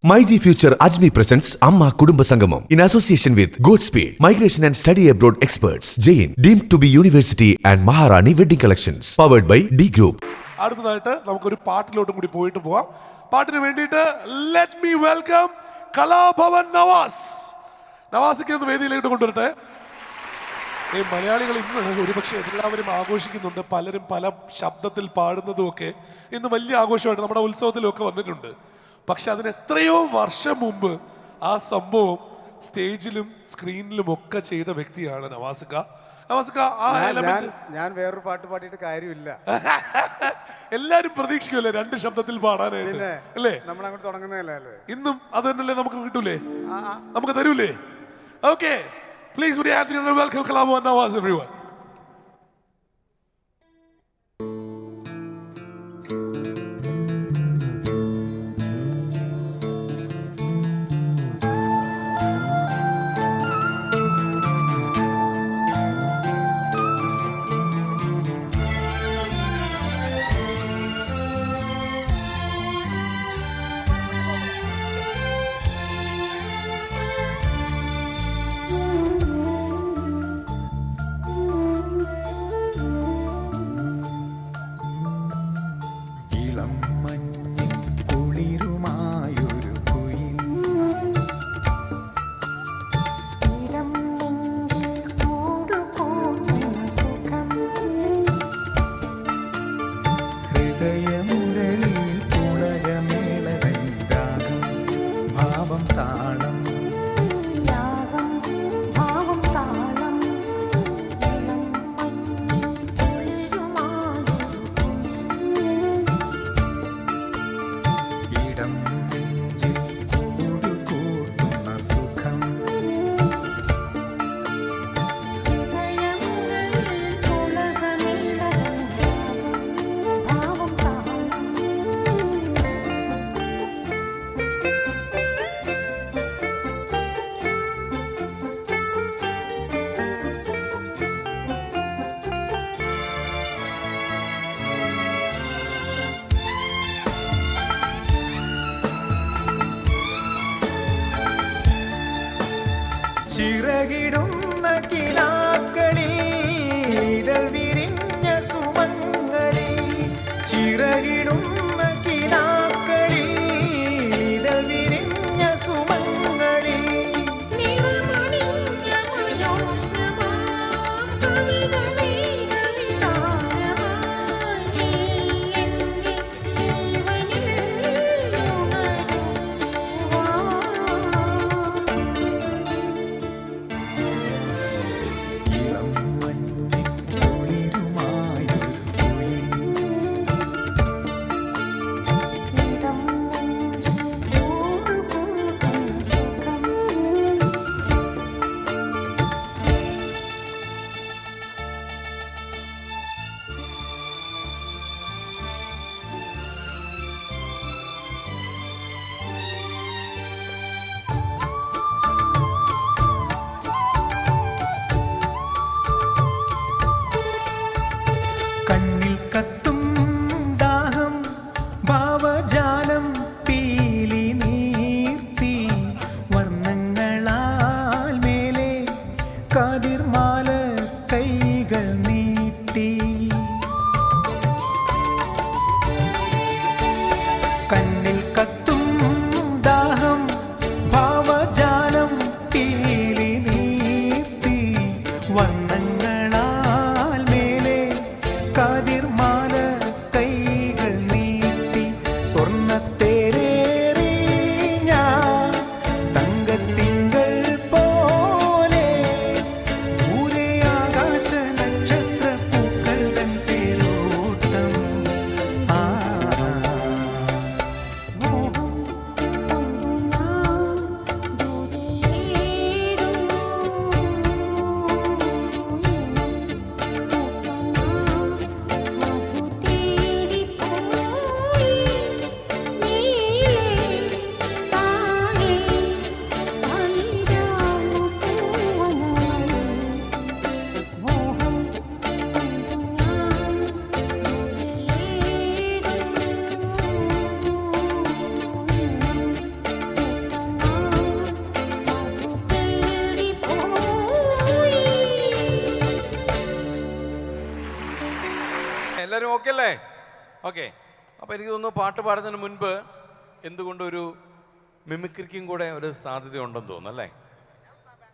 MyG Future Ajmi presents Amma Kudumba Sangamam in association with Goodspeed, Migration and Study Abroad Experts, Jain, deemed to be University and Maharani Wedding Collections, powered by D Group. അടുത്തതായിട്ട് നമുക്കൊരു പാട്ടിലോട്ടും കൂടി പോയിട്ട് പോവാം. പാട്ടിന് വേണ്ടിയിട്ട് let me welcome Kalabhavan Navas. നവാസിക്ക് ഒന്ന് വേദിയിലേക്ക് കൊണ്ടുവരട്ടെ. ഈ മലയാളികൾ ഇന്ന് ഒരുപക്ഷെ എല്ലാവരും ആഘോഷിക്കുന്നുണ്ട്, പലരും പല ശബ്ദത്തിൽ പാടുന്നതുമൊക്കെ ഇന്ന് വലിയ ആഘോഷമായിട്ട് നമ്മുടെ ഉത്സവത്തിലൊക്കെ വന്നിട്ടുണ്ട്. പക്ഷെ അതിന് എത്രയോ വർഷം മുമ്പ് ആ സംഭവം സ്റ്റേജിലും സ്ക്രീനിലും ഒക്കെ ചെയ്ത വ്യക്തിയാണ് നവാസിക്ക. ഞാൻ വേറൊരു പാട്ട് പാടിയിട്ട് കാര്യമില്ല. എല്ലാരും പ്രതീക്ഷിക്കുമല്ലേ രണ്ട് ശബ്ദത്തിൽ പാടാനായിട്ട് അല്ലേ? നമ്മൾ അങ്ങോട്ട് തുടങ്ങുന്നതല്ലേ. ഇന്നും അത് തന്നെയല്ലേ നമുക്ക് കിട്ടൂലേ, നമുക്ക് തരൂലേ? Okay, please welcome Kalabhavan Navas everyone. ചിറകിടുന്ന കിനാക്കളിൽ ഇതൾ വിരിഞ്ഞ സുമങ്ങളിൽ, ചിറകിടുന്ന കിനാക്കളിൽ ഇതൾ വിരിഞ്ഞ സുമങ്ങളിൽ, കണ്ണിൽ കത്തും ദാഹം ഭാവജാലം പീലി നീർത്തി, വർണ്ണങ്ങളാൽ മേലെ കതിർമാല കൈകൾ നീട്ടി. കണ്ണിൽ കത്തും ദാഹം ഭാവജാലം പീലി നീർത്തി, വർണ്ണങ്ങളാൽ മേലെ കതിർമാല കൈകൾ നീട്ടി. സ്വർണ്ണത്തേരേറി ഞാൻ തങ്കത്തിങ്കൾ പോലെ, ദൂരെ ആകാശ നക്ഷത്ര പൂക്കൾ തൻ തേരോട്ടം. നീ ഓക്കെ, അപ്പോൾ എനിക്ക് തോന്നുന്നു പാട്ട് പാടുന്നതിന് മുൻപ് എന്തുകൊണ്ടൊരു മിമിക്രിക്കും കൂടെ ഒരു സാധ്യത ഉണ്ടെന്ന് തോന്നുന്നു അല്ലേ?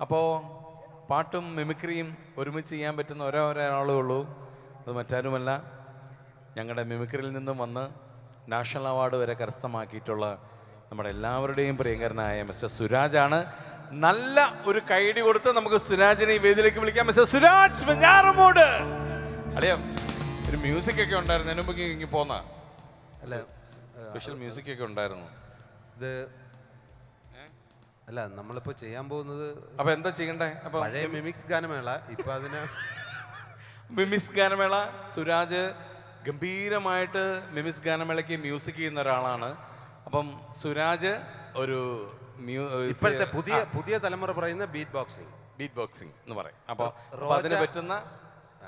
അപ്പോൾ പാട്ടും മിമിക്രിയും ഒരുമിച്ച് ചെയ്യാൻ പറ്റുന്ന ഒരാളേ ഉള്ളൂ. അത് മറ്റാരുമല്ല, ഞങ്ങളുടെ മിമിക്രിയിൽ നിന്നും വന്ന് നാഷണൽ അവാർഡ് വരെ കരസ്ഥമാക്കിയിട്ടുള്ള നമ്മുടെ എല്ലാവരുടെയും പ്രിയങ്കരനായ മിസ്റ്റർ സുരാജാണ്. നല്ല ഒരു കൈയടി കൊടുത്ത് നമുക്ക് സുരാജിനെ ഈ വേദിയിലേക്ക് വിളിക്കാം. മിസ്റ്റർ സുരാജ് വെഞ്ഞാറമൂട്. അറിയാം, ഒരു മ്യൂസിക് ഒക്കെ ഉണ്ടായിരുന്നു. അതിന് മുമ്പ് ഇങ്ങനെ പോന്ന അല്ല, സ്പെഷ്യൽ മ്യൂസിക് ഒക്കെ ഉണ്ടായിരുന്നു. ഇത് അല്ല, നമ്മളിപ്പോ ചെയ്യാൻ പോകുന്നത് അപ്പൊ എന്താ ചെയ്യണ്ടേ? അപ്പൊ പഴയ മിമിക്സ് ഗാനമേള. ഇപ്പൊ അതിന് മിമിക്സ് ഗാനമേള. സുരാജ് ഗംഭീരമായിട്ട് മിമിക്സ് ഗാനമേളയ്ക്ക് മ്യൂസിക് ചെയ്യുന്ന ഒരാളാണ്. അപ്പം സുരാജ് ഒരു ഇപ്പോഴത്തെ പുതിയ തലമുറ പറയുന്ന ബീറ്റ് ബോക്സിംഗ് എന്ന് പറയും. അപ്പോൾ അതിന് പറ്റുന്ന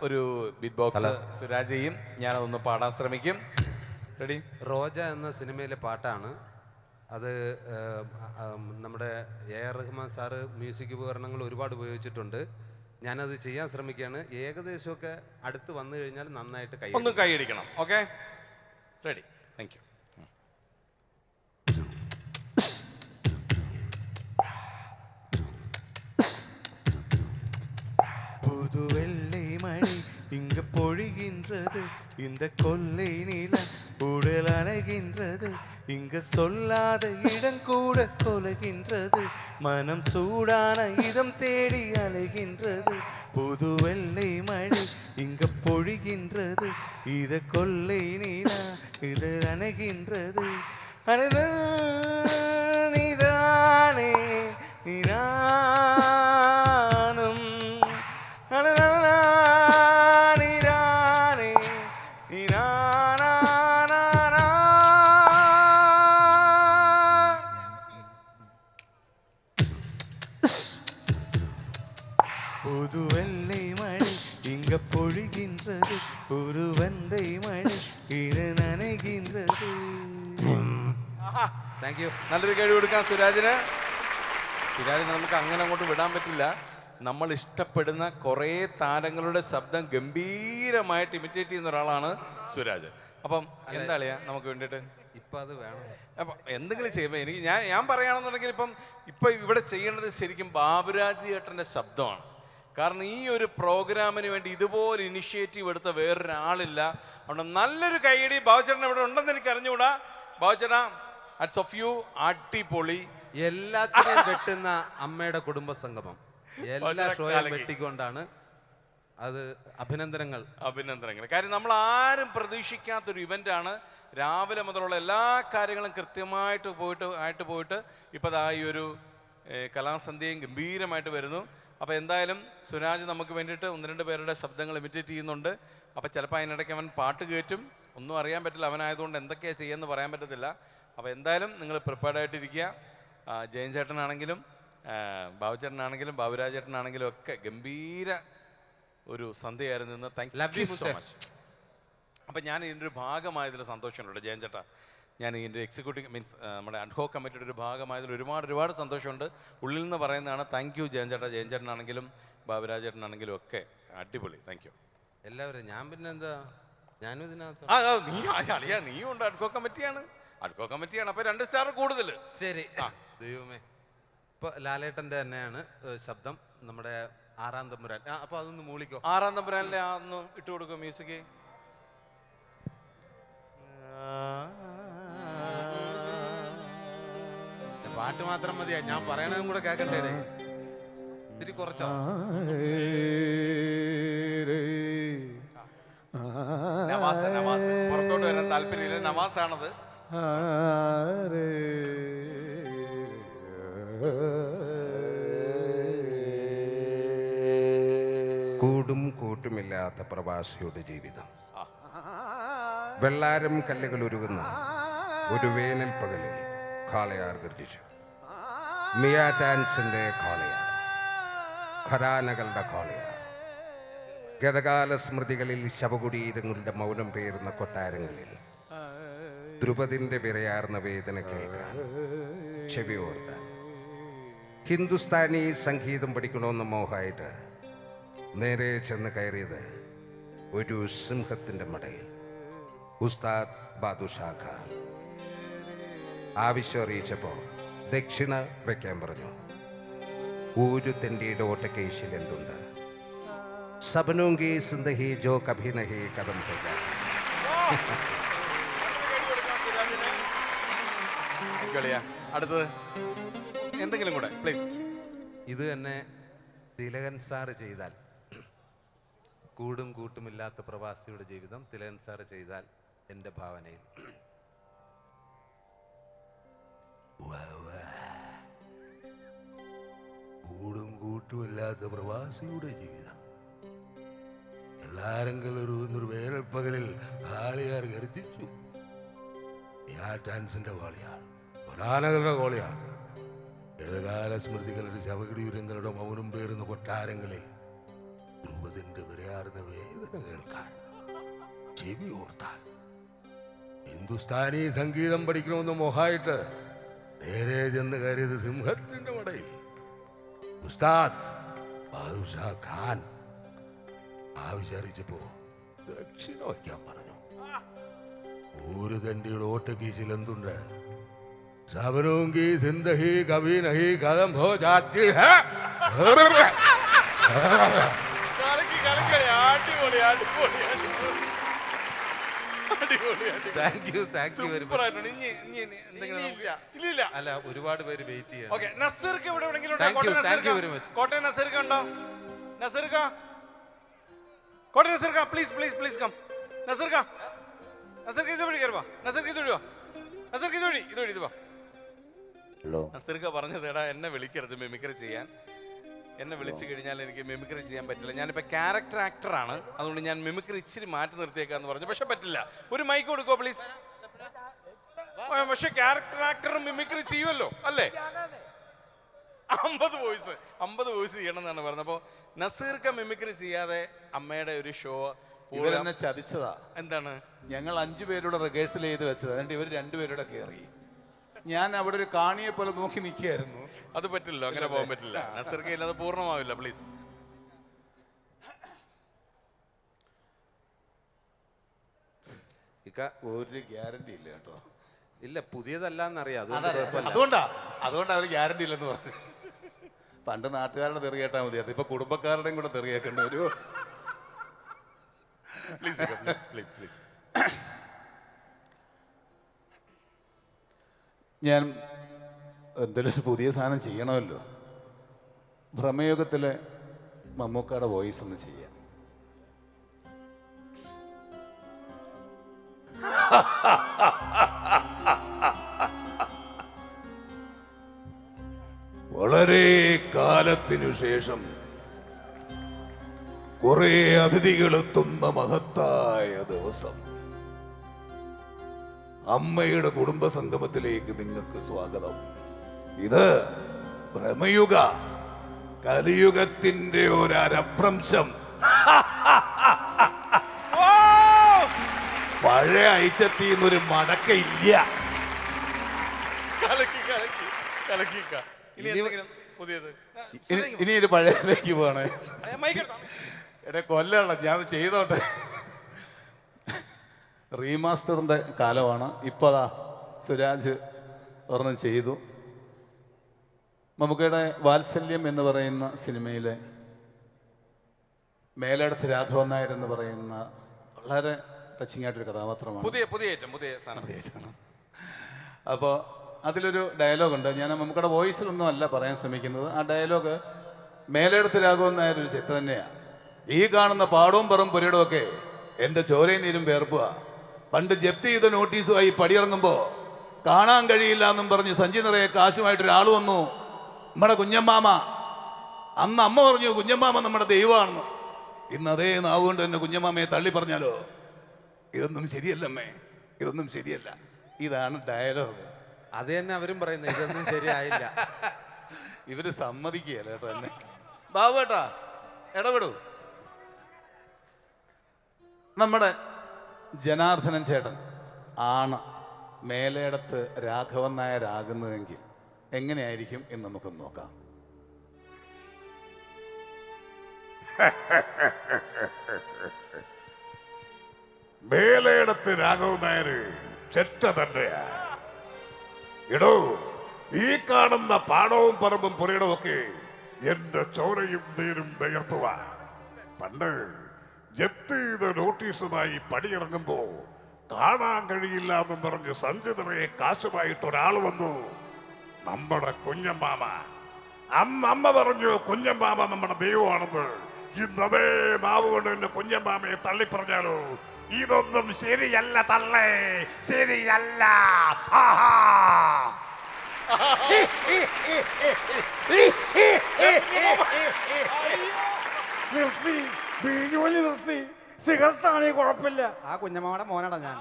ഒരു ബീറ്റ് ബോക്സ് സുരാജ് ചെയ്യും. ഞാനതൊന്ന് പാടാൻ ശ്രമിക്കും. റെഡി? റോജ എന്ന സിനിമയിലെ പാട്ടാണ് അത്. നമ്മുടെ AR റഹ്മാൻ സാറ് മ്യൂസിക് ഉപകരണങ്ങൾ ഒരുപാട് ഉപയോഗിച്ചിട്ടുണ്ട്. ഞാനത് ചെയ്യാൻ ശ്രമിക്കുകയാണ്. ഏകദേശമൊക്കെ അടുത്ത് വന്നു കഴിഞ്ഞാൽ നന്നായിട്ട് ഒന്ന് കൈയടിക്കണം. Okay, ready? Thank you. புது வெள்ளை மழை இங்க பொழிகின்றது, இந்த கொல்லை நிலம் உடல் அணைகின்றது, இங்க சொல்லாத இடம் கூட கொலைகின்றது, மனம் சூடான இதம் தேடி அலைகின்றது. புது வெள்ளை மழை இங்க பொழிகின்றது, இத கொல்லை நிலம் இது அணைகின்றது, நீதானே நீரானும் புது வெள்ளை மழை இங்க பொழிகின்றது, ஒரு வெள்ளை மழை இது நனைகின்றது. Thank you. നല്ലൊരു കഴിവ് കൊടുക്കാം സുരാജിന്. സുരാജിനെ നമുക്ക് അങ്ങനെ അങ്ങോട്ട് വിടാൻ പറ്റില്ല. നമ്മൾ ഇഷ്ടപ്പെടുന്ന കുറേ താരങ്ങളുടെ ശബ്ദം ഗംഭീരമായിട്ട് ഇമിറ്റേറ്റ് ചെയ്യുന്ന ഒരാളാണ് സുരാജ്. അപ്പം എന്താ അളിയാ നമുക്ക് വേണ്ടിയിട്ട് ഇപ്പം അത് വേണം. അപ്പം എന്തെങ്കിലും ചെയ്യുമ്പോൾ എനിക്ക് ഞാൻ പറയുകയാണെന്നുണ്ടെങ്കിൽ ഇപ്പം ഇവിടെ ചെയ്യേണ്ടത് ശരിക്കും ബാബുരാജ് ചേട്ടൻ്റെ ശബ്ദമാണ്. കാരണം ഈ ഒരു പ്രോഗ്രാമിന് വേണ്ടി ഇതുപോലെ ഇനിഷ്യേറ്റീവ് എടുത്ത വേറൊരാളില്ല. അതുകൊണ്ട് നല്ലൊരു കൈയടി ബാബുചേട്ടൻ ഇവിടെ ഉണ്ടെന്ന് എനിക്ക് അറിഞ്ഞുകൂടാ. ബാബുചേട്ടാ, അറ്റ്സ് ഓഫ് യു, അടിപൊളി. എല്ലാത്തിനും വെട്ടുന്ന അമ്മയുടെ കുടുംബ സംഗമം എല്ലാ ഷോയും വെട്ടിക്കൊണ്ടാണ്. അത് അഭിനന്ദനങ്ങൾ. കാര്യം നമ്മൾ ആരും പ്രതീക്ഷിക്കാത്തൊരു ഇവൻ്റാണ്. രാവിലെ മുതലുള്ള എല്ലാ കാര്യങ്ങളും കൃത്യമായിട്ട് പോയിട്ട് ഇപ്പോൾ ദാ ഈ ഒരു കലാസന്ധ്യയും ഗംഭീരമായിട്ട് വരുന്നു. അപ്പോൾ എന്തായാലും സുരാജ് നമുക്ക് വേണ്ടിയിട്ട് 1-2 പേരുടെ ശബ്ദങ്ങൾ ഇമിറ്റേറ്റ് ചെയ്യുന്നുണ്ട്. അപ്പോൾ ചിലപ്പോൾ അതിനിടയ്ക്ക് അവൻ പാട്ട് കയറ്റും. ഒന്നും അറിയാൻ പറ്റില്ല, അവനായതുകൊണ്ട് എന്തൊക്കെയാണ് ചെയ്യുമെന്ന് പറയാൻ പറ്റത്തില്ല. അപ്പോൾ എന്തായാലും നിങ്ങൾ പ്രിപ്പയർഡായിട്ടിരിക്കുക. ജയൻ ചേട്ടനാണെങ്കിലും ബാബുചേട്ടനാണെങ്കിലും ബാബുരാജ് ചേട്ടനാണെങ്കിലും ഒക്കെ ഗംഭീര ഒരു സന്ധ്യയായിരുന്നു ഇന്ന്. Thank you so much. അപ്പം ഞാൻ ഇതിൻ്റെ ഒരു ഭാഗമായതിൽ സന്തോഷമുണ്ട് ജയൻ ചേട്ടാ. ഞാൻ ഇതിൻ്റെ എക്സിക്യൂട്ടീവ് മീൻസ് നമ്മുടെ അഡ്ഹോ കമ്മിറ്റിയുടെ ഒരു ഭാഗമായതിൽ ഒരുപാട് സന്തോഷമുണ്ട്. ഉള്ളിൽ നിന്ന് പറയുന്നതാണ്. താങ്ക് യു ജയൻ ചേട്ടാ. ജയൻ ചേട്ടനാണെങ്കിലും ബാബുരാജ് ചേട്ടനാണെങ്കിലും ഒക്കെ അടിപൊളി. താങ്ക് യു എല്ലാവരും. ഞാൻ പിന്നെ എന്താ, ഞാനും ഇതിനകത്ത് നീയും ഉണ്ട്. അഡ്ഹോ കമ്മിറ്റിയാണ്. അപ്പോൾ 2 സ്റ്റാർ കൂടുതൽ. ശരി. ദൈവമേ, ഇപ്പൊ ലാലേട്ടന്റെ തന്നെയാണ് ശബ്ദം. നമ്മുടെ 6-ാം തമ്പുരാൻ. അപ്പൊ അതൊന്ന് മൂളിക്കോ. 6-ാം തമ്പുരാനിലെ ഒന്ന് ഇട്ട് കൊടുക്കും മ്യൂസിക്. പാട്ട് മാത്രം മതിയാ, ഞാൻ പറയണതും കൂടെ കേൾക്കണ്ടേ? ഇത്തിരി കുറച്ചോ? നവാസ് പുറത്തോട്ട് വരാൻ താല്പര്യമില്ല. നവാസാണത്. കൂടും കൂട്ടുമില്ലാത്ത പ്രവാസിയുടെ ജീവിതം. വെള്ളാരം കല്ലുകൾ ഉരുകുന്ന ഒരു വേനൽ പകലിൽ കാളയാർ ഗർജിച്ചു. മിയാറ്റാൻസിന്റെ കാളയാർ, ഖരാനകളുടെ കാളയാർ, ഗതകാല സ്മൃതികളിൽ ശവകുടീരങ്ങളുടെ മൗനം പേറുന്ന കൊട്ടാരങ്ങളിൽ ദ്രുപതിന്റെ വിറയാർന്ന വേദന കേൾക്കാൻ, ചെവിയോർത്താൻ. ഹിന്ദുസ്ഥാനി സംഗീതം പഠിക്കണമെന്ന മോഹമായിട്ട് നേരെ ചെന്ന് കയറിയത് ഒരു സിംഹത്തിൻ്റെ മടയിൽ. ഉസ്താദ് ബാദുഷാ ഖാൻ. ആവശ്യം അറിയിച്ചപ്പോൾ ദക്ഷിണ വെക്കാൻ പറഞ്ഞു. ഒരു തെണ്ടിയുടെ ഓട്ടക്കേശിൽ എന്തുണ്ട്? സബനൂങ്കി സിന്ദഹി ജോ കഭി നഹി കദം ഹോ ജാ. അടുത്തത് എന്തെങ്കിലും കൂടെ പ്ലീസ്. ഇത് തന്നെ തിലകൻ സാറ് ചെയ്താൽ, കൂടും കൂട്ടുമില്ലാത്ത പ്രവാസിയുടെ ജീവിതം തിലകൻ സാറ് ചെയ്താൽ എൻ്റെ ഭാവനയിൽ. കൂടും കൂട്ടുമില്ലാത്ത പ്രവാസിയുടെ ജീവിതം. എല്ലാരെങ്കിലും ഒരു വേനൽപ്പകലിൽ കാളിയാർ ഗർജിച്ചു. യാറ്റാൻസിന്റെ വാളിയാർ, ഒരാനകളുടെ കോളിയാർ, ഏതകാല സ്മൃതികളുടെ ശവകിടിയുരങ്ങളുടെ മൗനം പേറുന്ന കൊട്ടാരങ്ങളിൽ ധ്രുവതിന്റെ വിരയാർന്ന വേദന കേൾക്കാൻ ചെവി ഓർത്താൽ ഹിന്ദുസ്ഥാനി സംഗീതം പഠിക്കണമെന്ന് മോഹായിട്ട് നേരെ ചെന്ന് കയറിയത് സിംഹത്തിന്റെ മടയിൽ ഉസ്താദ് ബാദുഷാ ഖാൻ ആവശ്യറിയിച്ചപ്പോ ദക്ഷിണ വയ്ക്കാൻ പറഞ്ഞു. ഒരു തണ്ടിയുടെ ഓട്ടക്കീശിൽ എന്തുണ്ട്? സബനൂങ്കി സിന്ദഹി കഭി നഹി കദം ഹോ ജാത്തി ഹൈ. Thank you very much. അല്ല, ഒരുപാട് പേര് വെയിറ്റ് ചെയ്യണം. നസീർക്ക് ഇവിടെ എവിടെയെങ്കിലും ഉണ്ടോ? Thank you very much. Kottayam നസീർക്ക് ഉണ്ടോ? നസീർക്ക, കോട്ടയം നസീർക്ക, പ്ലീസ് പ്ലീസ് പ്ലീസ് കം. നസീർക്ക, നസീർക്ക് ഇതുവഴി കയറുവാ. നസീർക്ക് ഇതുവഴി വാ. നസീർക്ക് ഇതുവഴി ഇത് വാ. നസീർക്ക പറഞ്ഞത്, എടാ എന്നെ വിളിക്കരുത് മിമിക്രി ചെയ്യാൻ. എന്നെ വിളിച്ചു കഴിഞ്ഞാൽ എനിക്ക് മിമിക്രി ചെയ്യാൻ പറ്റില്ല. ഞാനിപ്പോൾ ക്യാരക്ടർ ആക്ടറാണ്, അതുകൊണ്ട് ഞാൻ മിമിക്രി ഇച്ചിരി മാറ്റി നിർത്തിയേക്കാന്ന് പറഞ്ഞു. പക്ഷെ പറ്റില്ല. ഒരു മൈക്ക് കൊടുക്കോ പ്ലീസ്. പക്ഷെ ക്യാരക്ടർ ആക്ടറും മിമിക്രി ചെയ്യുമല്ലോ അല്ലേ? 50 വോയിസ് ചെയ്യണം എന്നാണ് പറഞ്ഞത്. അപ്പോൾ നസീർക്ക മിമിക്രി ചെയ്യാതെ അമ്മയുടെ ഒരു ഷോ ഇവരെന്നെ ചതിച്ചതാ. എന്താണ്? ഞങ്ങൾ 5 പേരുടെ റിഹേഴ്സൽ ചെയ്ത് വെച്ചത്, എന്നിട്ട് ഇവർ 2 പേരുടെ കയറി. ഞാൻ അവിടെ ഒരു കാണിയെ പോലെ നോക്കി നിൽക്കുകയായിരുന്നു. അത് പറ്റില്ല, അങ്ങനെ പോകാൻ പറ്റില്ല. നസീർക്ക ഇല്ലാതെ പൂർണ്ണമാവില്ല. പ്ലീസ്. ഒരു ഗ്യാരണ്ടി ഇല്ല കേട്ടോ. ഇല്ല, പുതിയതല്ല എന്നറിയാം. അതുകൊണ്ടാ അവർ ഗ്യാരണ്ടി ഇല്ലെന്ന് പറഞ്ഞു. പണ്ട് നാട്ടുകാരുടെ തെറി കേട്ടാൽ മതിയായിരുന്നു, ഇപ്പൊ കുടുംബക്കാരുടെയും കൂടെ തെറി കേൾക്കേണ്ടി വരുമോ? ഞാൻ എന്തെങ്കിലും പുതിയ സാധനം ചെയ്യണമല്ലോ. ഭ്രമയുഗത്തിലെ മമ്മൂക്കയുടെ വോയിസ് ഒന്ന് ചെയ്യാം. വളരെ കാലത്തിനു ശേഷം കുറെ അതിഥികളെത്തുന്ന മഹത്തായ ദിവസം. അമ്മയുടെ കുടുംബ സംഗമത്തിലേക്ക് നിങ്ങൾക്ക് സ്വാഗതം. ഇത് ഭ്രമയുഗ കലിയുഗത്തിന്റെ ഒരഭ്രംശം. പഴയ ഐറ്റത്തിൽ നിന്നൊരു മടക്കയില്ല. ഇനി ഒരു പഴയതിലേക്ക് പോവാണ്. എന്നെ കൊല്ലണം, ഞാൻ ചെയ്തോട്ടെ. റീമാസ്റ്ററിന്റെ കാലമാണ്. ഇപ്പതാ സുരാജ് ഒരെണ്ണം ചെയ്തു. മമ്മൂക്കയുടെ വാത്സല്യം എന്ന് പറയുന്ന സിനിമയിലെ മേലടത്ത് രാഘവൻ നായർ എന്ന് പറയുന്ന വളരെ ടച്ചിങ് ആയിട്ടൊരു കഥാപാത്രമാണ്. പുതിയ അപ്പോൾ അതിലൊരു ഡയലോഗുണ്ട്. ഞാൻ മമ്മൂക്കയുടെ വോയിസിലൊന്നും അല്ല പറയാൻ ശ്രമിക്കുന്നത്. ആ ഡയലോഗ് മേലെടുത്ത് രാഘവൻ നായർ ഒരു ചെത്ത് തന്നെയാണ്. ഈ കാണുന്ന പാടവും പറമ്പും പുരയിടവും ഒക്കെ എൻ്റെ ചോരയും നീരും വേർപ്പുക. പണ്ട് ജപ്തി ചെയ്ത നോട്ടീസുമായി പടിയിറങ്ങുമ്പോൾ കാണാൻ കഴിയില്ല എന്നും പറഞ്ഞ് സഞ്ചി നിറയെ കാശുമായിട്ടൊരാൾ വന്നു. നമ്മുടെ കുഞ്ഞമ്മാമ. അന്ന് അമ്മ പറഞ്ഞു കുഞ്ഞമ്മാമ നമ്മുടെ ദൈവമാണെന്ന്. ഇന്ന് അതേ നാവുകൊണ്ട് തന്നെ കുഞ്ഞമ്മാമയെ തള്ളി പറഞ്ഞാലോ? ഇതൊന്നും ശരിയല്ലമ്മേ, ഇതൊന്നും ശരിയല്ല. ഇതാണ് ഡയലോഗ്. അത് തന്നെ അവരും പറയുന്നത്, ഇതൊന്നും ശരിയായില്ല. ഇവര് സമ്മതിക്കുകയല്ല കേട്ടോ എന്നെ. ബാബുവേട്ടാ ഇടപെടൂ. നമ്മുടെ ജനാർദ്ദനൻ ചേട്ടൻ ആണ് മേലേടത്ത് രാഘവൻ നായരാകുന്നതെങ്കിൽ എങ്ങനെയായിരിക്കും എന്ന് നമുക്കൊന്ന് നോക്കാം. മേലേടത്ത് രാഘവൻ നായര് ചെറ്റ തന്നെയാ. എടോ, ഈ കാണുന്ന പാടവും പറമ്പും പുരയിടവും ഒക്കെ എന്റെ ചോരയും നീരും വിയർപ്പുവാ. പണ്ട് ജപ്തി ചെയ്ത നോട്ടീസുമായി പടിയിറങ്ങുമ്പോ കാണാൻ കഴിയില്ല എന്നും പറഞ്ഞ് സഞ്ചി നിറയെ കാശുമായിട്ട് ഒരാൾ വന്നു. നമ്മുടെ കുഞ്ഞമ്മാമ. അമ്മ പറഞ്ഞു കുഞ്ഞമ്മാമ നമ്മുടെ ദൈവമാണെന്ന്. ഇന്നതേ നാവ് കൊണ്ട് എന്നെ കുഞ്ഞമ്മാമയെ തള്ളിപ്പറഞ്ഞാലോ? ഇതൊന്നും ശരിയല്ല തള്ളേ, ശരിയല്ല. ആഹാ. നിർത്തി, വീഴുവലി നിർത്തി. സിഗരറ്റാണെങ്കിൽ കുഴപ്പമില്ല. ആ കുഞ്ഞമ്മയുടെ മോനാടാ ഞാൻ.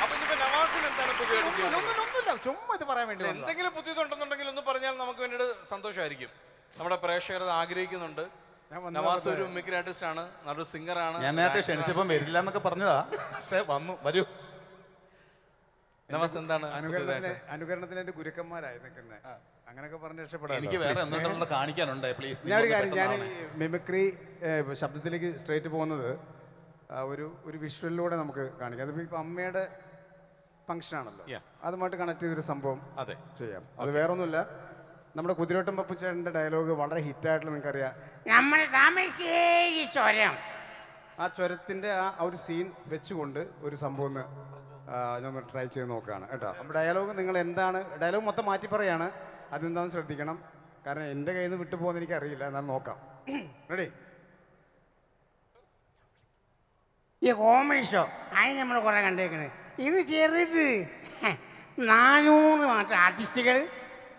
അപ്പൊ ഇനിയിപ്പോ നവാസിന് എന്താണ് പുതിയതായിട്ട് ചെയ്യുന്നത്? ഒന്നുമില്ല, ചുമ്മാ ഇത് പറയാൻ വേണ്ടി വന്നതാ. എന്തെങ്കിലും പുതിയതുണ്ടെന്നുണ്ടെങ്കിൽ ഒന്ന് പറഞ്ഞാൽ നമുക്ക് വേണ്ടിയിട്ട് സന്തോഷമായിരിക്കും. നമ്മുടെ പ്രേക്ഷകർ അത് ആഗ്രഹിക്കുന്നുണ്ട്. നവാസ് ഒരു മിമിക്രി ആർട്ടിസ്റ്റ് ആണ്, നല്ലൊരു സിംഗർ ആണ്. ഞാൻ നേരത്തെ ക്ഷണിച്ചപ്പം വരില്ല എന്നൊക്കെ പറഞ്ഞതാ, പക്ഷെ വരൂ. നവാസ് എന്താണ് അനുകരണത്തിന് എന്റെ ഗുരുക്കന്മാരായി നിൽക്കുന്നത്. അങ്ങനെയൊക്കെ പറഞ്ഞ് രക്ഷപ്പെടാം. എനിക്ക് വേറെ എന്തെങ്കിലും കാണിക്കാനുണ്ട്, പ്ലീസ്. ഞാൻ ഒരു കാര്യം, ഞാൻ മിമിക്രി ശബ്ദത്തിലേക്ക് സ്ട്രേറ്റ് പോകുന്നത് ഒരു വിഷ്വലിലൂടെ നമുക്ക് കാണിക്കാം. അതിപ്പോൾ ഇപ്പം അമ്മയുടെ ഫംഗ്ഷനാണല്ലോ, അതുമായിട്ട് കണക്ട് ചെയ്തൊരു സംഭവം ചെയ്യാം. അത് വേറൊന്നുമില്ല, നമ്മുടെ കുതിരോട്ടം പപ്പുച്ചേട്ടൻ്റെ ഡയലോഗ് വളരെ ഹിറ്റായിട്ടുള്ള നിങ്ങൾക്കറിയാം. നമ്മുടെ താമരശ്ശേരി ചുരം, ആ ചുരത്തിൻ്റെ ആ ഒരു സീൻ വെച്ചുകൊണ്ട് ഒരു സംഭവം ഞാനൊന്ന് ട്രൈ ചെയ്ത് നോക്കുകയാണ് കേട്ടോ. അപ്പോൾ ഡയലോഗ് നിങ്ങൾ എന്താണ്, ഡയലോഗ് മൊത്തം മാറ്റി പറയാണ്, അതെന്താണെന്ന് ശ്രദ്ധിക്കണം. കാരണം എൻ്റെ കയ്യിൽ നിന്ന് വിട്ടു പോകുന്ന എനിക്കറിയില്ല, എന്നാലും നോക്കാം. റെഡി? ഈ കോമഡി ഷോ അത് നമ്മൾ കുറേ കണ്ടേക്കുന്നത്. ഇത് ചെറുത് 400 മാത്രം ആർട്ടിസ്റ്റുകൾ,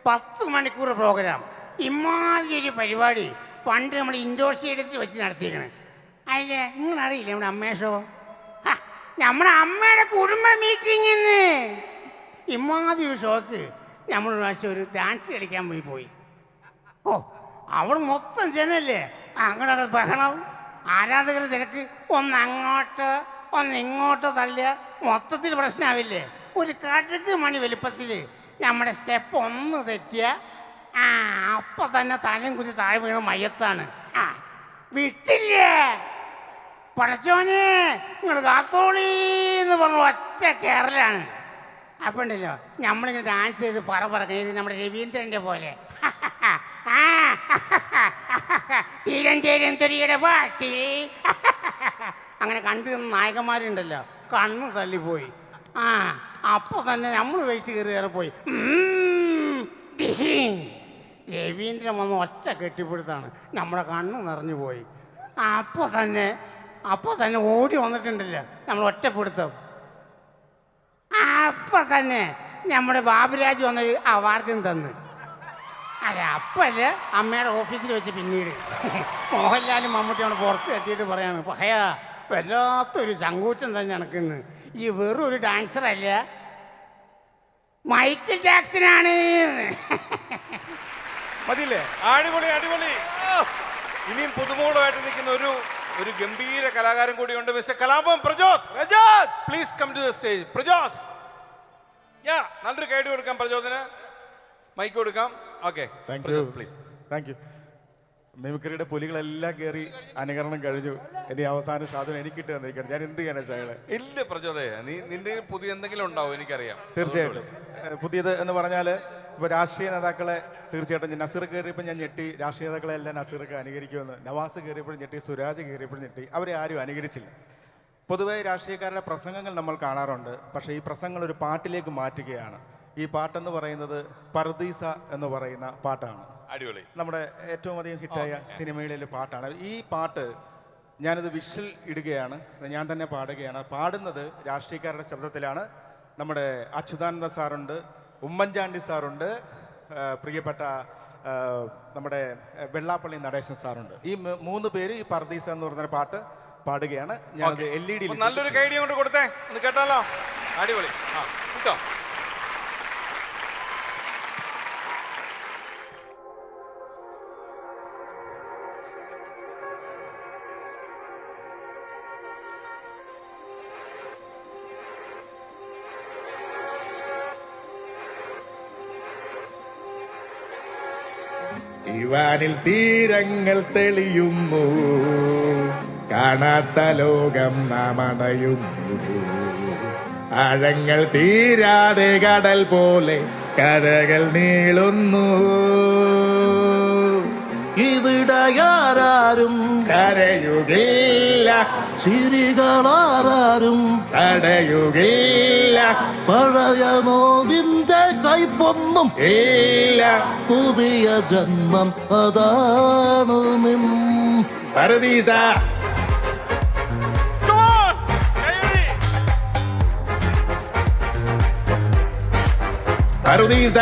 10 മണിക്കൂർ പ്രോഗ്രാം. ഇമാതിരി ഒരു പരിപാടി പണ്ട് നമ്മൾ ഇൻഡോർ സ്റ്റേഡിയത്തിൽ വെച്ച് നടത്തിയേക്കണേ. അതിൻ്റെ നിങ്ങളറിയില്ല നമ്മുടെ അമ്മേ ഷോ? നമ്മുടെ അമ്മയുടെ കുടുംബ മീറ്റിങ്ങിന്ന് ഇമാതിരി ഒരു ഷോക്ക് നമ്മൾ പ്രാവശ്യം ഒരു ഡാൻസ് കളിക്കാൻ പോയി. ഓ, അവിടെ മൊത്തം ജനല്ലേ, അങ്ങനെ ബഹളം, ആരാധകർ തിരക്ക്. ഒന്ന് അങ്ങോട്ട് ഒന്ന് ഇങ്ങോട്ട് തള്ളിയ മൊത്തത്തിൽ പ്രശ്നമാവില്ലേ? ഒരു കടുക് മണി വലുപ്പത്തിൽ നമ്മുടെ സ്റ്റെപ്പ് ഒന്ന് തെറ്റിയ അപ്പം തന്നെ തലയും കുത്തി താഴെ വീണ് മയ്യത്താണ്. വിട്ടില്ലേ പടച്ചോനെ നിങ്ങൾ കാത്തോളീന്ന് പറഞ്ഞ ഒറ്റ കേരളമാണ്. അപ്പം ഉണ്ടല്ലോ നമ്മളിങ്ങനെ ഡാൻസ് ചെയ്ത് പറക്കണത് നമ്മുടെ രവീന്ദ്രൻ്റെ പോലെ. തിരുവനന്തപുരം പാട്ടി അങ്ങനെ കണ്ടു നിന്ന നായകന്മാരുണ്ടല്ലോ, കണ്ണ് തള്ളിപ്പോയി. അപ്പോൾ തന്നെ നമ്മൾ വെയിറ്റ് കയറി പോയി. രവീന്ദ്രൻ വന്ന് ഒറ്റ കെട്ടിപ്പിടുത്താണ്, നമ്മുടെ കണ്ണ് നിറഞ്ഞു പോയി. അപ്പോൾ തന്നെ ഓടി വന്നിട്ടുണ്ടല്ലോ നമ്മൾ ഒറ്റപ്പെടുത്തും. അപ്പം തന്നെ നമ്മുടെ ബാബുരാജ് വന്നൊരു അവാർഡും തന്ന്. അല്ല, അപ്പല്ല അമ്മയുടെ ഓഫീസിൽ വെച്ച് പിന്നീട് മോഹൻലാലും മമ്മൂട്ടിയാണ് പുറത്ത് കെട്ടിയിട്ട് പറയാണ്, പഹയാ വല്ലാത്തൊരു ചങ്കൂറ്റം തന്നെ നടക്കുന്നത്. ഈ വെറും ഒരു ഡാൻസറല്ല, മൈക്കിൾ ജാക്സനാണ്. മതിയില്ലേ? അടിപൊളി അടിപൊളി. ഇനിയും പുതുമോളുമായിട്ട് നിൽക്കുന്ന ഒരു ഗംഭീര കലാകാരൻ കൂടിയുണ്ട്, മിസ്റ്റർ കലാപം Prajod. Prajod, please come to the stage. Prajod, നല്ലൊരു കൈഡ് കൊടുക്കാം പ്രജോദിന്, മൈക്ക് കൊടുക്കാം. Okay, please. Thank you. മിമിക്രിയുടെ പുലികളെല്ലാം കയറി അനുകരണം കഴിഞ്ഞു. ഇനി അവസാനം സാധനം എനിക്കിട്ട് തന്നിരിക്കണം. ഞാൻ എന്ത് ചെയ്യാനാ ചായകളെ? ഇല്ല പ്രജോദേ, നിന്റെ പുതിയ എന്തെങ്കിലും ഉണ്ടാവും, എനിക്കറിയാം. തീർച്ചയായിട്ടും പുതിയത് എന്ന് പറഞ്ഞാൽ ഇപ്പോൾ രാഷ്ട്രീയ നേതാക്കളെ തീർച്ചയായിട്ടും നസീർ കയറിയപ്പോൾ ഞാൻ ഞെട്ടി. രാഷ്ട്രീയ നേതാക്കളെ എല്ലാം നസീർക്ക് അനുകരിക്കുമെന്ന്. നവാസ് കയറിയപ്പോഴും ഞെട്ടി, സുരാജ് കയറിയപ്പോഴും ഞെട്ടി. അവരെ ആരും അനുകരിച്ചില്ല. പൊതുവെ രാഷ്ട്രീയക്കാരുടെ പ്രസംഗങ്ങൾ നമ്മൾ കാണാറുണ്ട്, പക്ഷേ ഈ പ്രസംഗങ്ങൾ ഒരു പാട്ടിലേക്ക് മാറ്റുകയാണ്. ഈ പാട്ടെന്ന് പറയുന്നത് പർദീസ എന്ന് പറയുന്ന പാട്ടാണ്. അടിപൊളി, നമ്മുടെ ഏറ്റവും അധികം ഹിറ്റായ സിനിമയിലെ ഒരു പാട്ടാണ്. ഈ പാട്ട് ഞാനത് വിഷ്വൽ ഇടുകയാണ്, ഞാൻ തന്നെ പാടുകയാണ്. പാടുന്നത് രാഷ്ട്രീയക്കാരുടെ ശബ്ദത്തിലാണ്. നമ്മുടെ അച്യുതാനന്ദ സാറുണ്ട്, ഉമ്മൻചാണ്ടി സാറുണ്ട്, പ്രിയപ്പെട്ട നമ്മുടെ വെള്ളാപ്പള്ളി നടേശൻ സാറുണ്ട്. ഈ 3 പേര് ഈ പർദീസ എന്ന് പറയുന്ന പാട്ട് പാടുകയാണ്. ഞാൻ LED നല്ലൊരു കൈഡിയ കൊണ്ട് കൊടുത്തേ, ഒന്ന് കേട്ടാലോ? അടിപൊളി, കേട്ടോ. ഇവാനിൽ തീരങ്ങൾ തെളിയുന്നു, കാണാത്ത ലോകം നാം അണയുന്നു. ആഴങ്ങൾ തീരാതെ കടൽ പോലെ കരകൾ നീളുന്നു. ഇവിടെയാരും കരയുകില്ല, ചിരികളാരും തടയുകില്ല, പഴയ നോവിന്റെ കൈപ്പൊന്നും ഇല്ല. പുതിയ ജന്മം അതാണ് നിൻ പറുദീസ. പറുദീസ.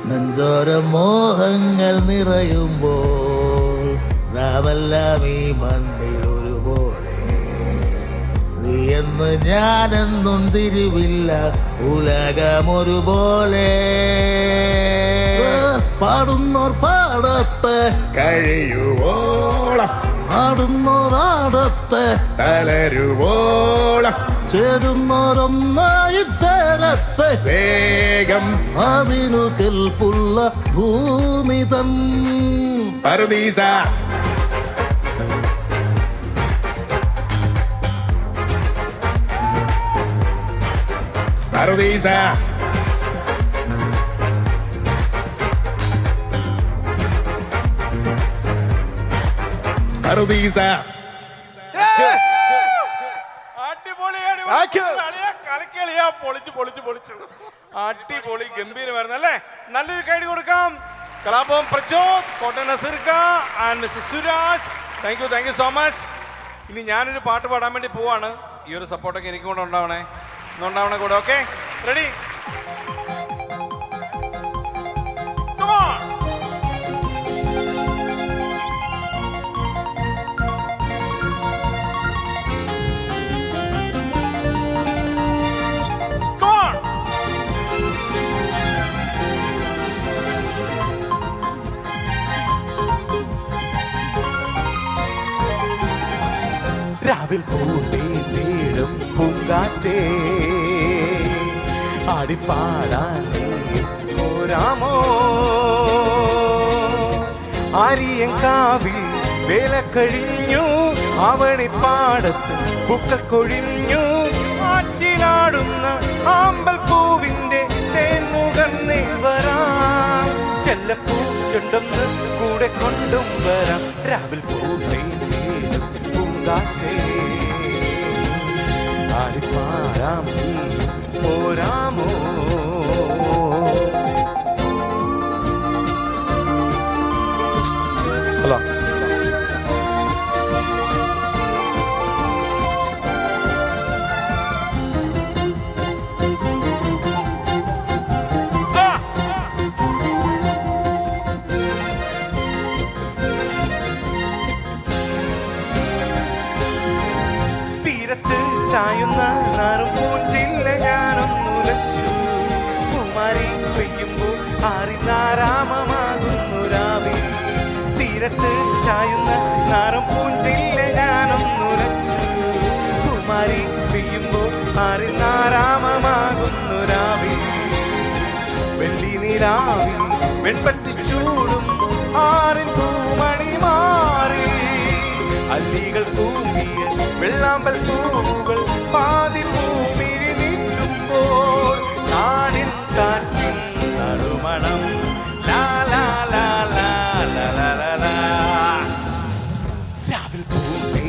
നെഞ്ചോര മോഹങ്ങൾ നിറയുമ്പോൾ നാമെല്ലാം ഈ മണ്ണിൽ ഒരുപോലെ. നീ എന്ന് ഞാനെന്നും തിരിവില്ല, ഉലകമൊരുപോലെ. പാടുന്നോർ പാടത്തെ കഴിയുവോളം, പാടുന്നോരാടത്തെ തളരുവോളം, ചേരുന്നോരൊന്നായി ചേരത്തെ. വേഗം അതിനു കെൽപ്പുള്ള ഭൂമി തൻ പറുദീസ. പറുദീസ. പറുദീസ. അടിപൊളി ഗംഭീരമായിരുന്നു അല്ലേ? നല്ലൊരു കൈഡി കൊടുക്കാം. കലാഭവൻ പ്രചോദ്, കോട്ടയം നസീർക്ക and mister Suraj, thank you so much. ഇനി ഞാനൊരു പാട്ട് പാടാൻ വേണ്ടി പോവാണ്. ഈ ഒരു സപ്പോർട്ടൊക്കെ എനിക്ക് കൂടെ ഉണ്ടാവണേ കൂടെ. Okay, ready? രാവിൽ പൂണ്ടേ തേടും പൂങ്കാറ്റേ ആടിപ്പാടാൻ പോരാമോ? ആര്യങ്കാവിൽ വേല കഴിഞ്ഞു, അവണിപ്പാടത്ത് പൂക്കളൊഴിഞ്ഞു. ആറ്റിലാടുന്ന ആമ്പൽ പൂവിന്റെ തേന്നുകന്നേ വരാം. ചെല്ലപ്പൂ ചുണ്ടൊന്ന് കൂടെ കൊണ്ടും വരാം. രാവിൽ പൂണ്ടേ തേടും പൂങ്കാറ്റേ ആടിപ്പാടാം നീ പോരാമോ? ഹലോ, തീരത്ത് ചായുന്ന നാറും പൂഞ്ചില്ല ഞാനൊന്നുലച്ചു. കുമാരി പെയ്യുമ്പോൾ ആറിനാരാമമാകുന്നു രാവിൽ. തീരത്ത് ചായുന്ന നാറും പൂഞ്ചില്ല ഞാനൊന്നുലച്ചു. കുമാരി പെയ്യുമ്പോൾ ആറിനാരാമമാകുന്നു രാവിൽ. വെള്ളി നിലാവിൽ വെൺപട്ടി ചൂടും ആറിൻ പൂമണി മാറി. അല്ലികൾ തൂങ്ങിയ വെള്ളാമ്പൽ പൂവുകൾ പാതി ഭൂമിയിൽ നിൽക്കുമ്പോൾ നാടിൻ കാറ്റിൻ നറുമണം ലാ ലാ ലാ ലാ ലാ ലാ ലാ ലാ. രാവിൽ പൂന്തേ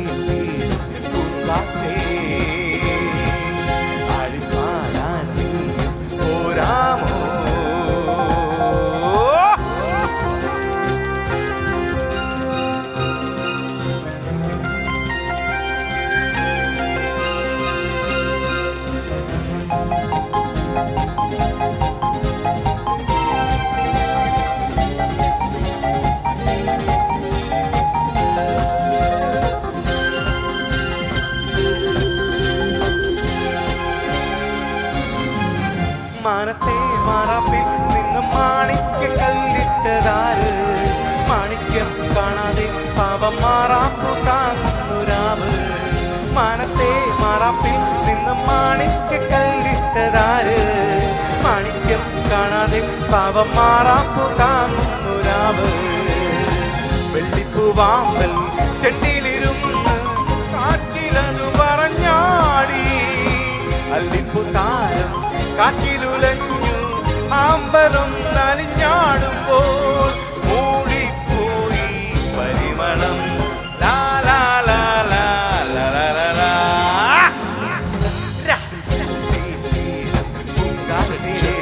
പൂങ്കാറ്റേ ആടിപ്പാടാൻ നീ പോരാമോ? മാനത്തെ മാറാപ്പിൽ നിന്നും മാണിക്യ കല്ലിട്ടതാര്? മാണിക്യം കാണാതെ പാപം മാറാപ്പു താങ്ങുന്നു രാവ്. മാനത്തെ മാറാപ്പിൽ നിന്നും മാണിക്യ കല്ലിട്ടതാര്? മാണിക്യം നിൻ പാവം മാറാപ്പു താങ്ങുന്നു രാവ് വെള്ളിപ്പൂവാമ്പൽ ചെണ്ടിയിലിരുന്ന് കാറ്റിലതു പറഞ്ഞാടി അല്ലിപ്പു താരം കാറ്റിലുലഞ്ഞു ആമ്പരം നലിഞ്ഞാടുമ്പോൾ മൂടിപ്പോയി പരിമളം ലാ ലാ ലാ ലാ ലാ ലാ ലാ ലാ. പൂങ്കാറ്റേ,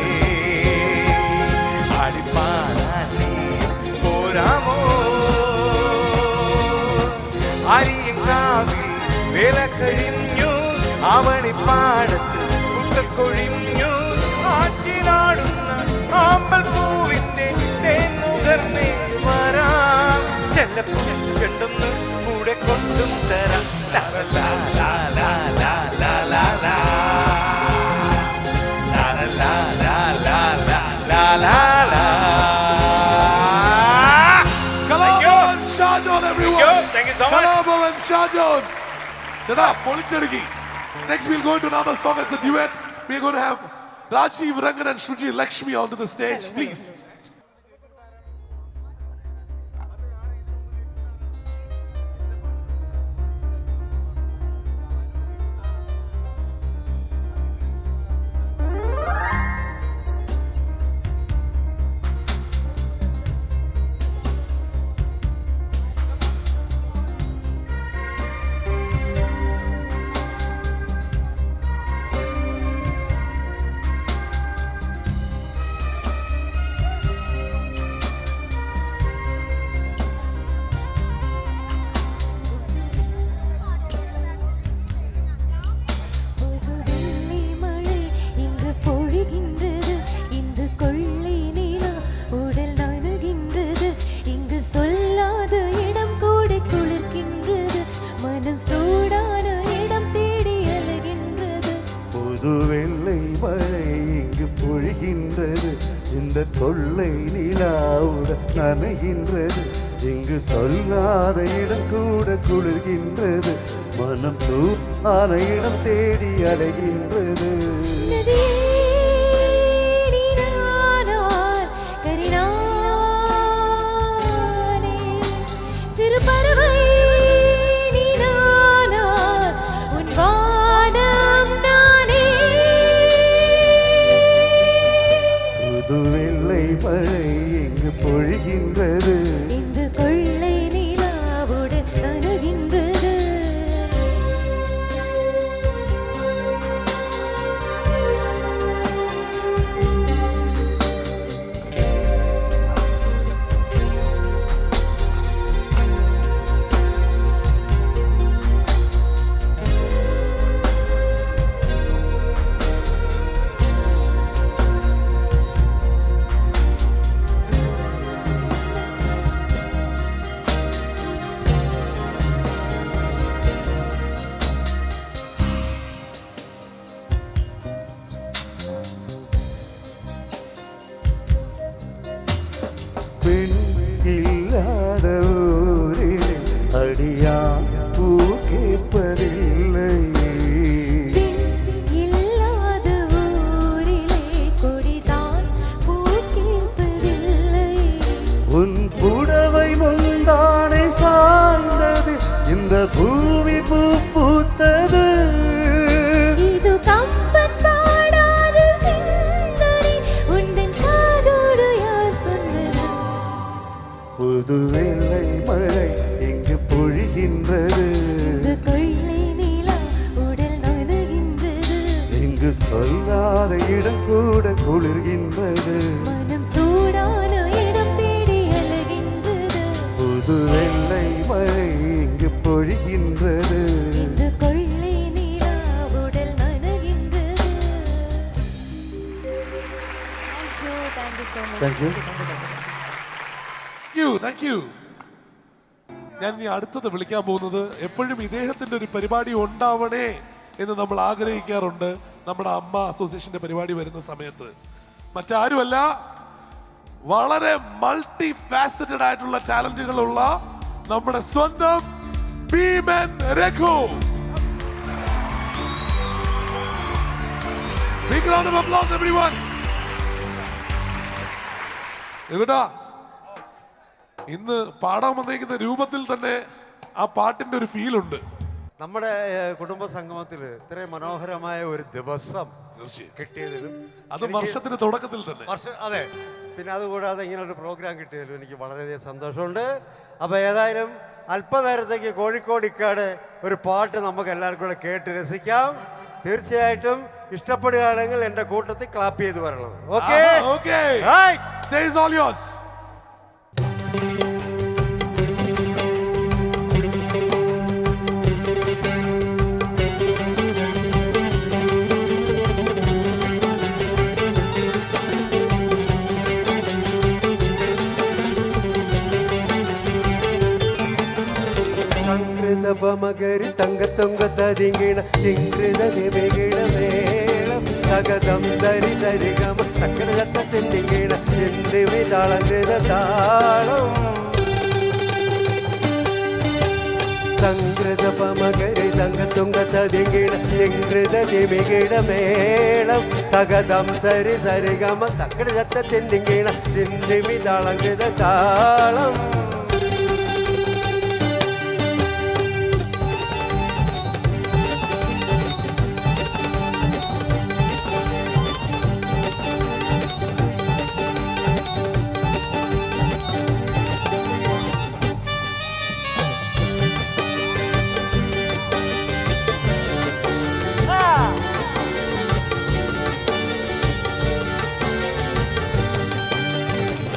ആടിപ്പാടാൻ നീ പോരാമോ അരിയങ്കാവിൽ വേല കഴിഞ്ഞു അവണിപ്പാടത്ത് കുട്ടക്കൊഴിഞ്ഞു ആറ്റിലാടുന്ന ആമ്പൽ പൂവിന്റെ തേൻ നുകർന്നേ വരാം ചെല്ലപ്പൂ കണ്ടൊന്ന് കൂടെ കൊണ്ടും തരാം ലാ ലാ ലാ ലാ ലാ ലാ ലാ ലാ ലാ ലാ ലാ ലാ ലാ ലാ ലാ. Kalabhavan Shajon everyone. Thank you so much. Kalabhavan Shajon. ചേട്ടാ പൊളിച്ചെടുക്കി. Next we'll go into another song. It's a duet. We're going to have Rajiv Rangan and Shruti Lakshmi onto the stage, please. புதுவெள்ளை மழை இங்கு பொழிகின்றது இந்த கொள்ளை நிலாவுட நனைகின்றது இங்கு சொல்லாத இடம் கூட குளிர்கின்றது மனம் தூப்பான இடம் தேடி அலைகின்றது புதுவெள்ளை மழை இங்கு பொழிகின்றது இந்த கொள்ளை நிலாவோடு நனைகின்றது பெண் இல்லாத ஊரில் அடியான் பூ கேட்பதில்லை இல்லாத ஊரிலே கொடிதான் பூ கேட்பதில்லை உன் புடவை முந்தானை சாய்ந்தது இந்த பூமி பூ பூத்தது இது கம்பன் பாடாத சிந்தனை உந்தன் காதோடு யார் சொன்னது புதுவெள்ளை மழை இங்கு பொழிகின்றது இந்த கொள்ளை நிலா உடல் நனைகின்றது இங்கு சொல்லாத இடம் கூட குளிர்கின்றது மனம் சூடான இடம் தேடி அலைகின்றது புதுவெள்ளை மழை இங்கு பொழிகின்றது இந்த கொள்ளை நிலா உடல் நனைகின்றது. Thank you so much. Thank you Thank you. ഞാൻ ഇനി അടുത്തത് വിളിക്കാൻ പോകുന്നത് എപ്പോഴും ഇദ്ദേഹത്തിന്റെ ഒരു പരിപാടി ഉണ്ടാവണേ എന്ന് നമ്മൾ ആഗ്രഹിക്കാറുണ്ട് നമ്മുടെ അമ്മ അസോസിയേഷന്റെ പരിപാടി വരുന്ന സമയത്ത്. മറ്റാരുമല്ല, വളരെ മൾട്ടി ഫാസറ്റഡ് ആയിട്ടുള്ള ടാലന്റുകളുള്ള നമ്മുടെ സ്വന്തം ഭീമൻ Raghu. Big round of applause everyone. എവിടാ ഇന്ന് പാടാൻ വന്നേക്കുന്ന രൂപത്തിൽ തന്നെ ആ പാട്ടിന്റെ ഒരു ഫീൽ ഉണ്ട്. നമ്മുടെ കുടുംബ സംഗമത്തിൽ ഇത്രയും മനോഹരമായ ഒരു ദിവസം കിട്ടിയതിലും അത് വർഷത്തിന്റെ തുടക്കത്തിൽ തന്നെ അതെ, പിന്നെ അതുകൂടാതെ ഇങ്ങനെ ഒരു പ്രോഗ്രാം കിട്ടിയതിലും എനിക്ക് വളരെയധികം സന്തോഷമുണ്ട്. അപ്പോൾ ഏതായാലും അല്പനേരത്തേക്ക് കോഴിക്കോടിക്കാട് ഒരു പാട്ട് നമുക്ക് എല്ലാവർക്കും കൂടെ കേട്ട് രസിക്കാം. തീർച്ചയായിട്ടും ഇഷ്ടപ്പെടുകയാണെങ്കിൽ എൻ്റെ കൂട്ടത്തിൽ ക്ലാപ്പ് ചെയ്ത് വരണം. Okay okay stage all yours. മകരി തങ്കത്തൊങ്ക തതിങ്ങിണ തിങ്കൃത ദിവികിണ മേളം തകതം തരി തരികമ തക്കടത്തിങ്കിണ എന്തിവി താളങ്കൃത താളം സംകൃത പമകരി തങ്കത്തൊങ്ക തതിങ്ങിണ തിങ്കൃത ദിവികിണ മേളം തകതം സരി സരിഗമ തക്കടത്തിങ്കിണ എന്തിവി താളങ്കൃത താളം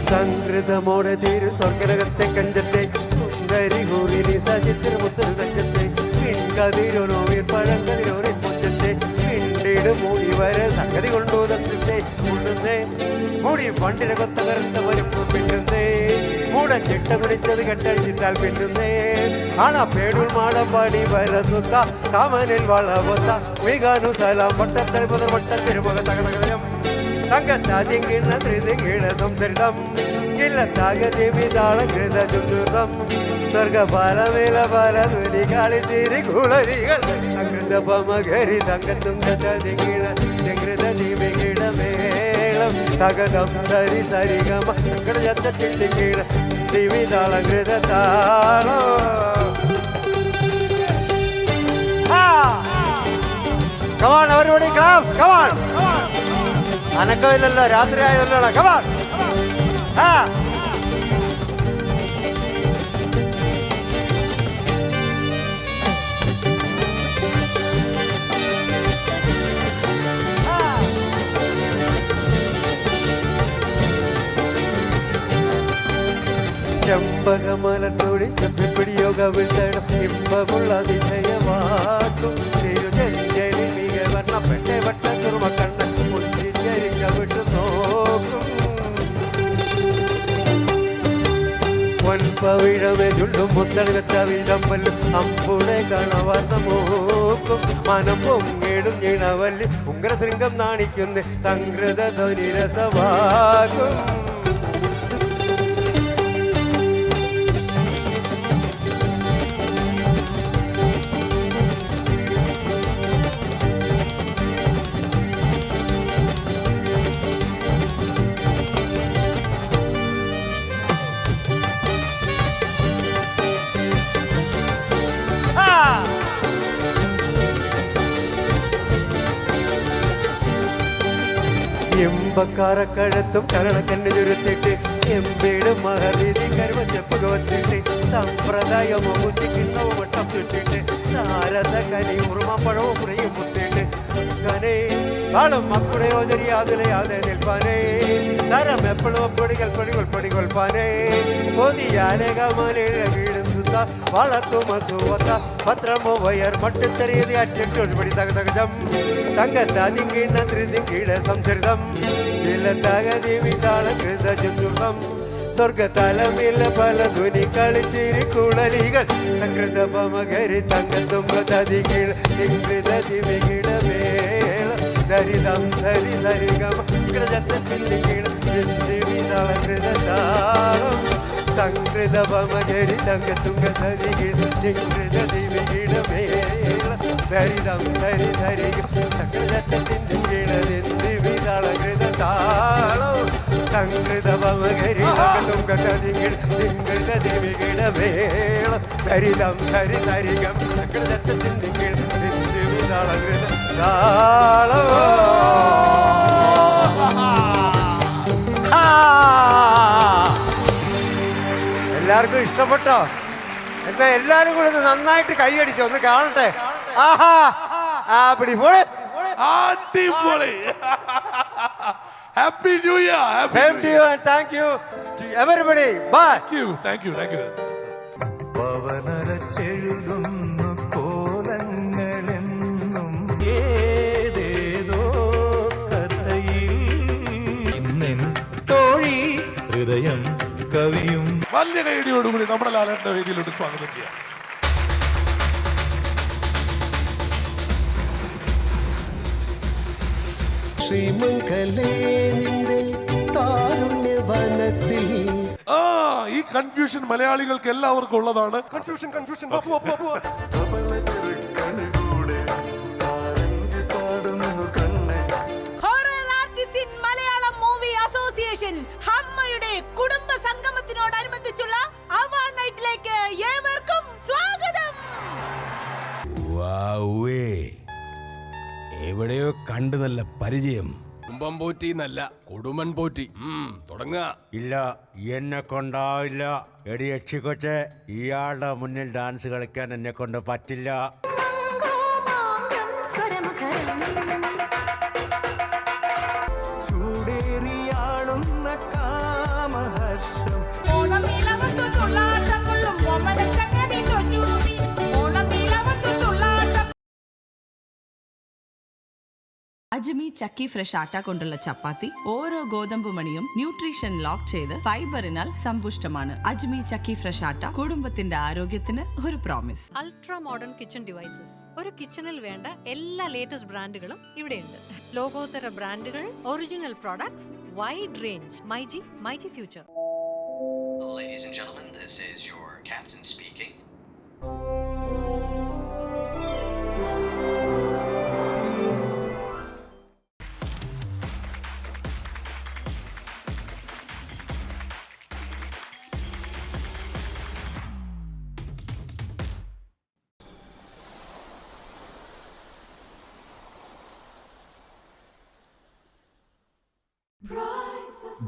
സംകൃതമോടെ തിരു സ്വർഗനകത്തെ കഞ്ചത്തെ സുന്ദരി ഹൂറിനി സചിത്ര മുത്തരു കഞ്ചത്തെ പിൻകതിരോനോവിൻ പഴങ്കതിരോനെ മുഞ്ചത്തെ പിണ്ടിട് മൂടി വരെ സംഗതി കൊണ്ടു തന്നത്തെ ഉണ്ണുന്നേ മൂടി പണ്ടിനെ കൊത്ത കറുത്ത വരുമ്പ് പിന്നുന്നേ മൂടൻ ചിട്ട കുടിച്ചത് കെട്ടടിച്ചിട്ടാൽ പിന്നുന്നേ ആണാ പേടുൾ മാടം പാടി വരസുത്ത കാമനിൽ വളവത്ത മികാനു സലാം വട്ടത്തൽ മുതൽ വട്ടത്തിരുമുഖ തകതകലം തങ്കത്താതിങ്കിണ ധൃതികീണ സംസരിതം കില്ലത്താകദേവി താളകൃത ചുന്ദുതം സ്വർഗപാലമേല പാലധുനി കാളിച്ചിരി കുളരികൾ സംകൃത പമകരി തങ്കത്തുങ്കീണ ജകൃത ദീപികീണ മേളം തകതം സരി സരിഗമ ചിന്തിക്കീണ ദിവി താളകൃത താളം. Come on, everybody claps, come on. അനക്കമില്ലല്ലോ, രാത്രി ആയതല്ലോ. കമാൺ ചെമ്പകമലത്തോടി ചെപ്പിപ്പിടിയോ കവിഴ്ത്തണം ഇമ്പമുള്ള അതിശയമാക്കും തിരുചെഞ്ചരി മികവർണ്ണ പെട്ടെ വട്ട ചുറുമക്കണ്ണ വിട്ടു നോക്കും പൊൻപവിഴമേ ചുണ്ടും മുത്തളി വെച്ച വിതമ്പല്ലും അമ്പുടെ കണവാർന്ന മൂക്കും മനം പൊങ്ങിടും ഇണവല്ലി ഉഗ്രശൃംഗം നാണിക്കുന്ന സംകൃത ധ്വനിരസവാക്കും എമ്പക്കാരക്കഴത്തും കരണക്കണ്ണ് ചുരുത്തിട്ട് എമ്പേട് മഹരീതി കരുവച്ചപ്പ് കോത്തിട്ട് സമ്പ്രദായമോ ബുദ്ധിക്കിണ്ണവും വട്ടം ചുറ്റിട്ട് സാരസ കനി ഉറുമപ്പഴവും കുറയും മുത്തിട്ട് കനേ കാളും മക്കളുടെ യോജനയാതിലയാതെ നിൽപ്പാനേ തരം എപ്പോഴും പൊടി കൊൽപ്പാനേ പൊതിയാലേകമാലിഴ വീടും സുത്ത വളർത്തുമസുവത്ത പത്രമോ വയർ മട്ടുത്തറിയത് അറ്റൊരുപടി തകതകജം തങ്കത്താതിങ്കിണ്ണ ധൃതിങ്കിട സംസരിതം ഇല്ലത്തകദേവി താളകൃത ചുന്ദുതം സ്വർഗതലമില്ല പല ധ്വനി കളിച്ചിരി കുളലികൾ സംകൃത പമകരി തങ്കത്തുമ്പ തതികിട നിങ്കൃത ദിവികിട മേള ദരിതം സരി സരിഗമ കൃതത്തിങ്കിട ദിവി താളകൃത താളം സംകൃത പമകരി തങ്കത്തുങ്ക തതികിട നിങ്കൃത ദിവികിട മേള ദരിതം സരി സരിഗ കൃതത്തിങ്കിട ദിവി താളകൃത താളം സംകൃതമകരി തുങ്കതതികിട തിങ്കിട ദിവികിട വേളം സരിതം സരി സരിഗം സംകൃതത്തിൽ നിങ്ങൾ എല്ലാവർക്കും ഇഷ്ടപ്പെട്ടോ? എന്നാ എല്ലാരും കൂടെ ഒന്ന് നന്നായിട്ട് കൈയടിച്ചു ഒന്ന് കാണട്ടെ. ആഹാ അടിപൊളി. Happy new year. Same to you and thank you to everybody. Bye. Thank you. പവനരച്ചെഴുതുന്നു കോലങ്ങളെന്നും ഏതേതോ കഥയിൽ ഇന്നെൻ തോഴി ഹൃദയം കവിയും. വലിയ കൈയടിയോടുകൂടി നമ്മുടെ ലാലേട്ടന്റെ വേദിയിലോട്ട് സ്വാഗതം ചെയ്യാം. ഈ കൺഫ്യൂഷൻ മലയാളികൾക്ക് എല്ലാവർക്കും ഉള്ളതാണ്. കൺഫ്യൂഷൻ ഹമ്മയുടെ കുടുംബ സംഗമത്തിനോടനുബന്ധിച്ചുള്ള അവാർഡ് നൈറ്റിലേക്ക് ഏവർക്കും സ്വാഗതം. എവിടെയോ കണ്ടു നല്ല പരിചയം. കുമ്പം പോറ്റി നല്ല കൊടുമൺ പോറ്റി. തുടങ്ങുക. ഇല്ല, എന്നെ കൊണ്ടാവില്ല. എടി യക്ഷിക്കൊച്ചെ, ഇയാളുടെ മുന്നിൽ ഡാൻസ് കളിക്കാൻ എന്നെ കൊണ്ട് പറ്റില്ല. ചൂടേറിയാളുന്ന കാമഹർഷം അജ്മി ചക്കി ഫ്രഷ് ആട്ട കൊണ്ടുള്ള ചപ്പാത്തി ഓരോ ഗോതമ്പ് മണിയും ന്യൂട്രീഷൻ ലോക്ക് ചെയ്ത് ഫൈബറിനാൽ സമ്പുഷ്ടമാണ്. അജ്മി ചക്കി ഫ്രഷ് ആട്ട കുടുംബത്തിന്റെ ആരോഗ്യത്തിന് ഒരു promise. Ultra modern kitchen devices. ഒരു കിച്ചണിൽ വേണ്ട എല്ലാ ലേറ്റസ്റ്റ് ബ്രാൻഡുകളും ഇവിടെയുണ്ട്. ലോകോത്തര ബ്രാൻഡുകൾ, original products, wide range. MyG future. Ladies and gentlemen, this is your captain speaking.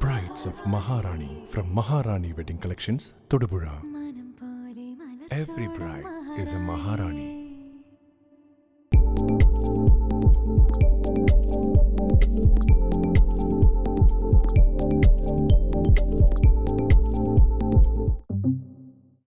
Brides of Maharani from Maharani Wedding Collections, Todupuzha. Every bride is a Maharani.